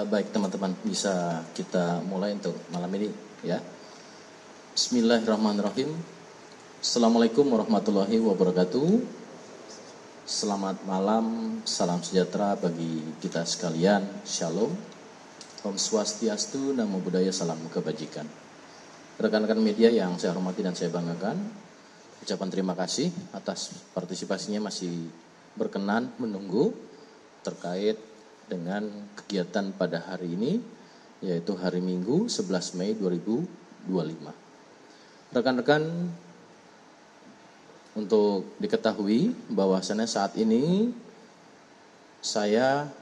Baik teman-teman, bisa kita mulai untuk malam ini ya. Bismillahirrahmanirrahim. Assalamualaikum warahmatullahi wabarakatuh. Selamat malam, salam sejahtera bagi kita sekalian. Shalom. Om Swastiastu, Namo Buddhaya, salam kebajikan. Rekan-rekan media yang saya hormati dan saya banggakan, ucapan terima kasih atas partisipasinya masih berkenan menunggu terkait dengan kegiatan pada hari ini, yaitu hari Minggu 11 Mei 2025. Rekan-rekan, untuk diketahui bahwasannya saat ini saya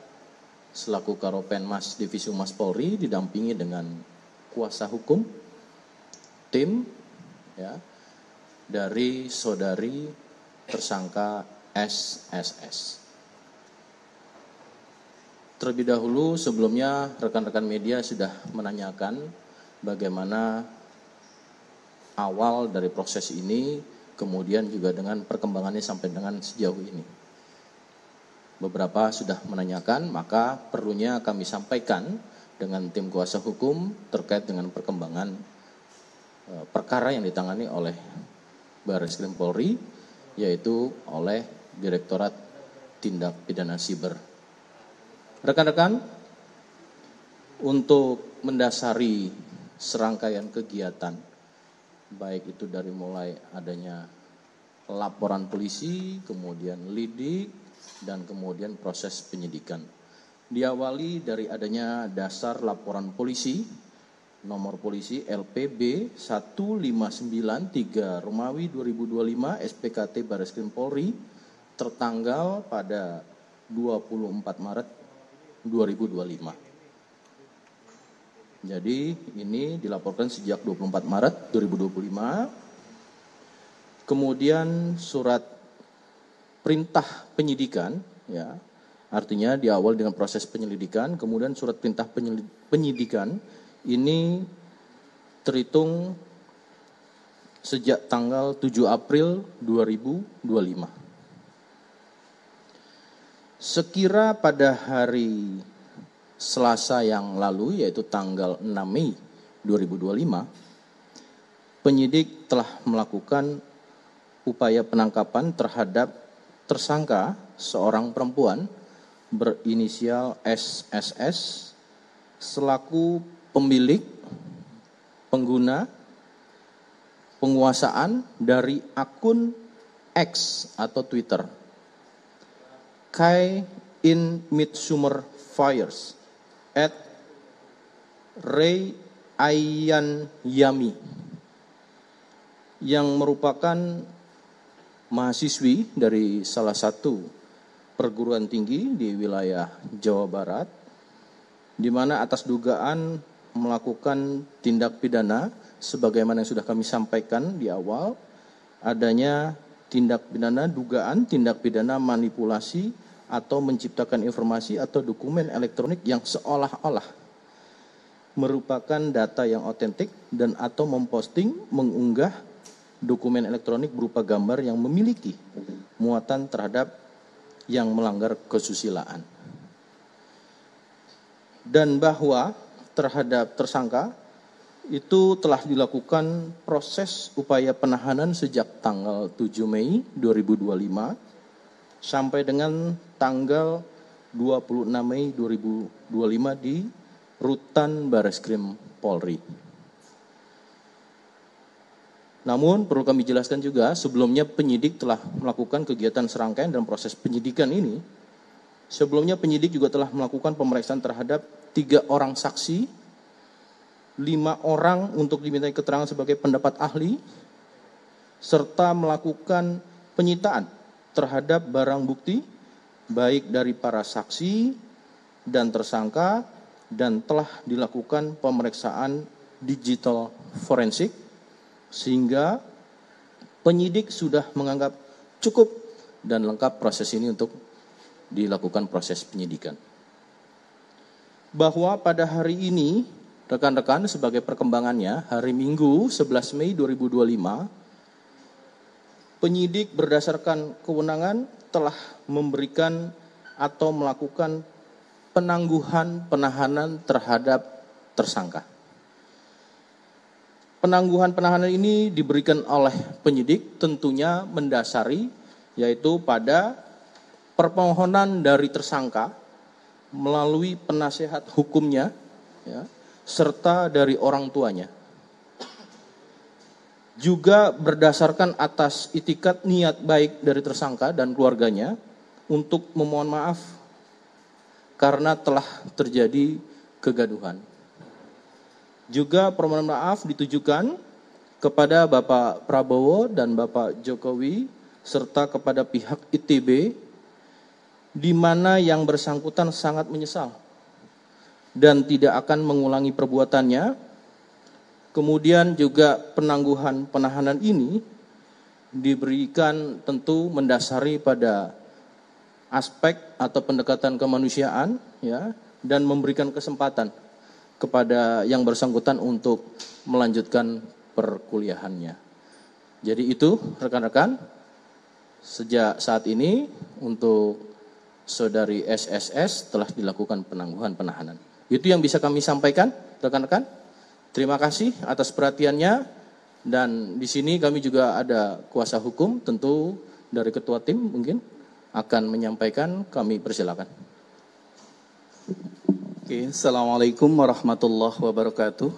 selaku Karopenmas Divisi Humas Polri didampingi dengan kuasa hukum, tim ya, dari saudari tersangka SSS. Terlebih dahulu sebelumnya rekan-rekan media sudah menanyakan bagaimana awal dari proses ini, kemudian juga dengan perkembangannya sampai dengan sejauh ini. Beberapa sudah menanyakan, maka perlunya kami sampaikan dengan tim kuasa hukum terkait dengan perkembangan perkara yang ditangani oleh Barreskrim Polri, yaitu oleh Direktorat Tindak Pidana Siber. Rekan-rekan, untuk mendasari serangkaian kegiatan, baik itu dari mulai adanya laporan polisi, kemudian lidik, dan kemudian proses penyidikan. Diawali dari adanya dasar laporan polisi, nomor polisi LPB 1593 Romawi 2025 SPKT Barreskrim Polri, tertanggal pada 24 Maret 2025. Jadi ini dilaporkan sejak 24 Maret 2025. Kemudian surat perintah penyidikan, ya, artinya diawal dengan proses penyelidikan. Kemudian surat perintah penyidikan ini terhitung sejak tanggal 7 April 2025. Sekira pada hari Selasa yang lalu, yaitu tanggal 6 Mei 2025, penyidik telah melakukan upaya penangkapan terhadap tersangka seorang perempuan berinisial SSS selaku pemilik, pengguna, penguasaan dari akun X atau Twitter Kai in Midsummer Fires at Ray Ayan Yami, yang merupakan mahasiswi dari salah satu perguruan tinggi di wilayah Jawa Barat, di mana atas dugaan melakukan tindak pidana sebagaimana yang sudah kami sampaikan di awal, adanya tindak pidana dugaan tindak pidana manipulasi atau menciptakan informasi atau dokumen elektronik yang seolah-olah merupakan data yang otentik dan atau memposting, mengunggah dokumen elektronik berupa gambar yang memiliki muatan terhadap yang melanggar kesusilaan. Dan bahwa terhadap tersangka itu telah dilakukan proses upaya penahanan sejak tanggal 7 Mei 2025 sampai dengan tanggal 26 Mei 2025 di Rutan Barreskrim Polri. Namun perlu kami jelaskan juga, sebelumnya penyidik telah melakukan kegiatan serangkaian dalam proses penyidikan ini. Sebelumnya penyidik juga telah melakukan pemeriksaan terhadap 3 orang saksi, 5 orang untuk dimintai keterangan sebagai pendapat ahli, serta melakukan penyitaan terhadap barang bukti, baik dari para saksi dan tersangka, dan telah dilakukan pemeriksaan digital forensik, sehingga penyidik sudah menganggap cukup dan lengkap proses ini untuk dilakukan proses penyidikan. Bahwa pada hari ini, rekan-rekan, sebagai perkembangannya, hari Minggu 11 Mei 2025, penyidik berdasarkan kewenangan telah memberikan atau melakukan penangguhan penahanan terhadap tersangka. Penangguhan penahanan ini diberikan oleh penyidik tentunya mendasari yaitu pada permohonan dari tersangka melalui penasehat hukumnya ya, serta dari orang tuanya. Juga berdasarkan atas itikat niat baik dari tersangka dan keluarganya untuk memohon maaf karena telah terjadi kegaduhan. Juga permohonan maaf ditujukan kepada Bapak Prabowo dan Bapak Jokowi serta kepada pihak ITB di mana yang bersangkutan sangat menyesal dan tidak akan mengulangi perbuatannya. Kemudian juga penangguhan penahanan ini diberikan tentu mendasari pada aspek atau pendekatan kemanusiaan ya, dan memberikan kesempatan kepada yang bersangkutan untuk melanjutkan perkuliahannya. Jadi itu rekan-rekan, sejak saat ini untuk saudari SSS telah dilakukan penangguhan penahanan. Itu yang bisa kami sampaikan rekan-rekan. Terima kasih atas perhatiannya, dan di sini kami juga ada kuasa hukum, tentu dari ketua tim mungkin akan menyampaikan, kami persilakan. Oke, Assalamualaikum warahmatullahi wabarakatuh.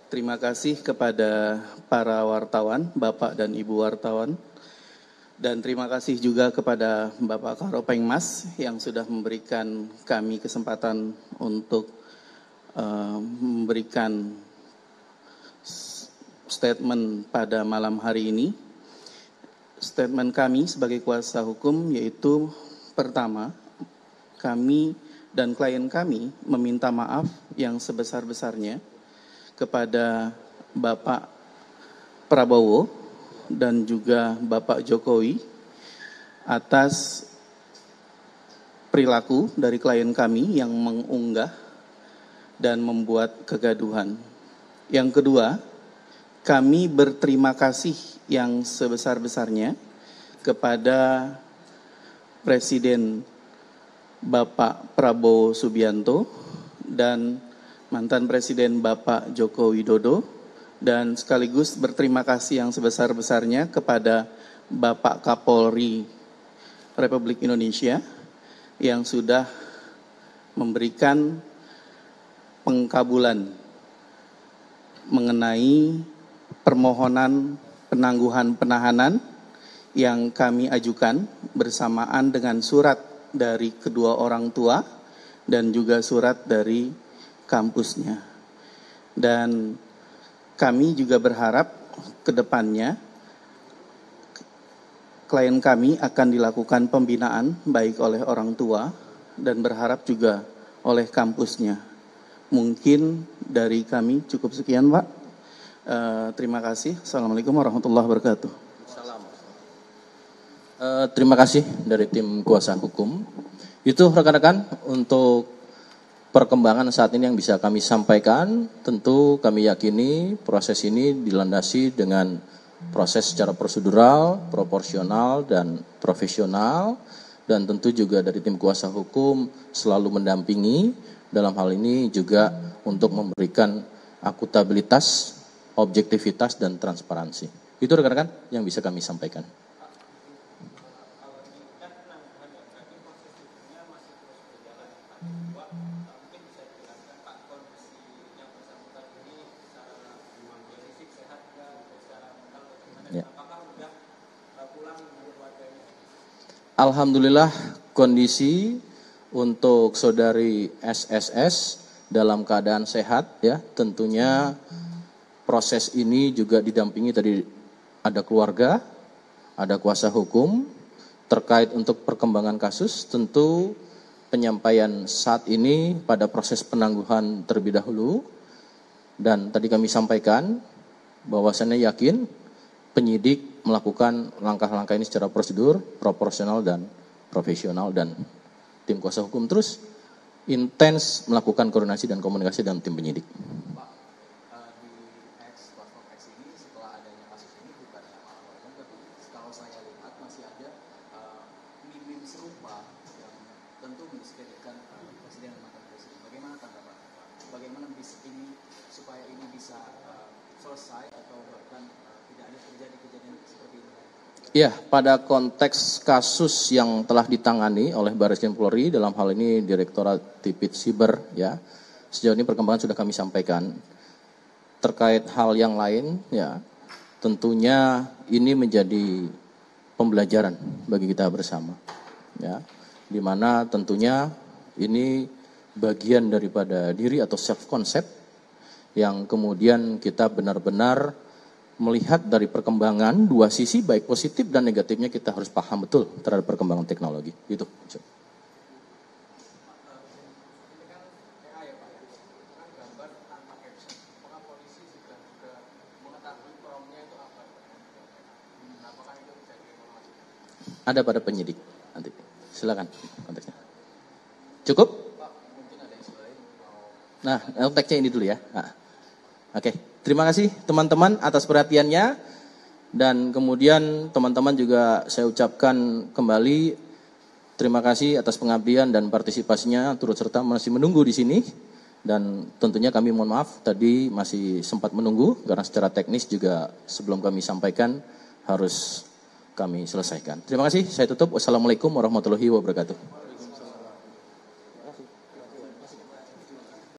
Terima kasih kepada para wartawan, Bapak dan Ibu wartawan, dan terima kasih juga kepada Bapak Karopengmas yang sudah memberikan kami kesempatan untuk memberikan statement pada malam hari ini. Statement kami sebagai kuasa hukum yaitu pertama, kami dan klien kami meminta maaf yang sebesar-besarnya kepada Bapak Prabowo dan juga Bapak Jokowi atas perilaku dari klien kami yang mengunggah dan membuat kegaduhan. Yang kedua, kami berterima kasih yang sebesar-besarnya kepada Presiden Bapak Prabowo Subianto dan mantan Presiden Bapak Joko Widodo, dan sekaligus berterima kasih yang sebesar-besarnya kepada Bapak Kapolri Republik Indonesia yang sudah memberikan pengkabulan mengenai permohonan penangguhan penahanan yang kami ajukan bersamaan dengan surat dari kedua orang tua dan juga surat dari kampusnya. Dan kami juga berharap ke depannya klien kami akan dilakukan pembinaan baik oleh orang tua dan berharap juga oleh kampusnya. Mungkin dari kami cukup sekian, Pak. Terima kasih. Assalamualaikum warahmatullahi wabarakatuh. Terima kasih dari tim kuasa hukum. Itu rekan-rekan untuk perkembangan saat ini yang bisa kami sampaikan. Tentu kami yakini proses ini dilandasi dengan proses secara prosedural, proporsional, dan profesional. Dan tentu juga dari tim kuasa hukum selalu mendampingi dalam hal ini juga untuk memberikan akuntabilitas, objektivitas, dan transparansi. Itu rekan-rekan yang bisa kami sampaikan. Ya. Alhamdulillah kondisi untuk saudari SSS dalam keadaan sehat ya. Tentunya proses ini juga didampingi tadi ada keluarga, ada kuasa hukum terkait untuk perkembangan kasus. Tentu penyampaian saat ini pada proses penangguhan terlebih dahulu, dan tadi kami sampaikan bahwasannya yakin penyidik melakukan langkah-langkah ini secara prosedur, proporsional, dan profesional, dan tim kuasa hukum terus intens melakukan koordinasi dan komunikasi dengan tim penyidik. Pak, di platform X ini setelah adanya kasus ini bukan malah tapi kalau saya lihat masih ada meme serupa yang tentu mendiskreditkan presiden dan mantan presiden. Bagaimana tanggapan Bapak? Bagaimana bisa ini supaya ini bisa selesai atau bahkan tidak ada terjadi kejadian seperti ini? Ya, pada konteks kasus yang telah ditangani oleh Barreskrim Polri, dalam hal ini Direktorat Tipit Siber, ya, sejauh ini perkembangan sudah kami sampaikan. Terkait hal yang lain, ya, tentunya ini menjadi pembelajaran bagi kita bersama, ya, di mana tentunya ini bagian daripada diri atau self concept yang kemudian kita benar-benar melihat dari perkembangan dua sisi baik positif dan negatifnya, kita harus paham betul terhadap perkembangan teknologi. Itu. Ada pada penyidik nanti. Silakan konteksnya. Cukup? Nah, konteksnya ini dulu ya. Nah. Oke, terima kasih teman-teman atas perhatiannya, dan kemudian teman-teman juga saya ucapkan kembali terima kasih atas pengabdian dan partisipasinya, turut serta masih menunggu di sini, dan tentunya kami mohon maaf tadi masih sempat menunggu karena secara teknis juga sebelum kami sampaikan harus kami selesaikan. Terima kasih, saya tutup. Wassalamualaikum warahmatullahi wabarakatuh.